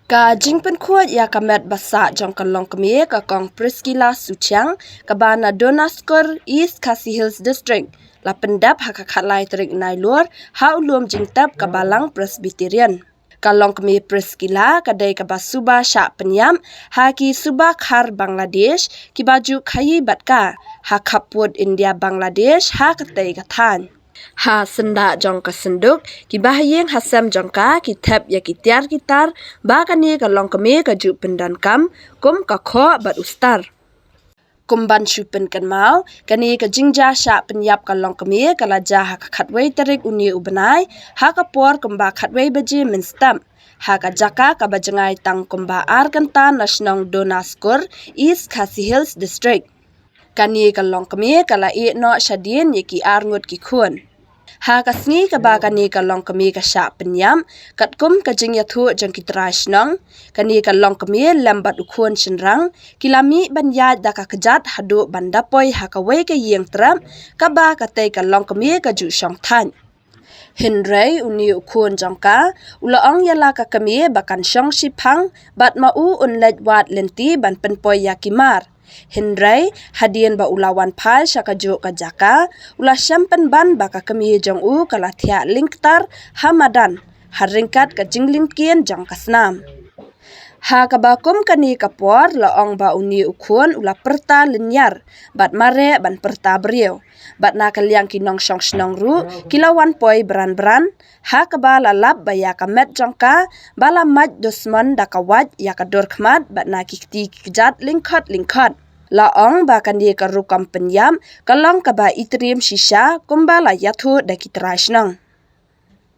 Ka jingpen kuat ya kamet basa jong ka longkmie ka kong Priskila Suchang ka bana Donaskor East Khasi Hills District la pendap haka khatlai terik nai lur ha ulum jingtap ka balang Presbyterian. Ka longkmie Priskila ka dai ka basuba shah pyniap haki suba khar Bangladesh ki baju khayi batka ha khaput India Bangladesh ha katai kathan. Ha senda jong ka senduk ki bahayeng hasam jong ka ki thep ya ki tiar gitar ba ka ni ka longkmie ka ju pendan kam kum ka kho bat ustar kumban shupen kan mau kani ka jingja sha pyniap ka longkmie ka la ja ha ka khatwei tarik uni ubanai ha ka por kumba khatwei baji minstam ha ka jaka ka bajangai tang kumba arganta national Donaskor East Khasi Hills District kani ka longkmie ka la e no shadin ye ki arngut ki khun ha ka sngi ka ba kani ka longkmie ka sha pyniap kat kum ka jing ya thu jang ki trash nong kani ka longkmie lambat ukhun chinrang kilami ban ya da ka kjat hadu bandapoi ha ka wei ka yeng tram ka ba ka te ka longkmie ka ju shong than Henry uni ukhun jangka ulaong yala ka kami bakan shong shipang bat mau unlet wat lenti ban penpoi yakimar Henry hadian ba ulawan phal shakajo ka jaka ula shampan ban baka kami jong u kala thia linktar hamadan haringkat ka jinglingkien jong kasnam ha kabakum kani kapor laong ba uni ukhun ula perta linyar bat mare ban perta brio bat na kalyang kinong shong snong ru kilawan poi bran ha kaba lalap ba ya kamet jongka bala maj dusmon dakawat ya kador khmat bat na kikti kijat lingkhat laong ba kani ka rukam pyniap kalong kaba itrim shisha kumbala yathu dakitrash nang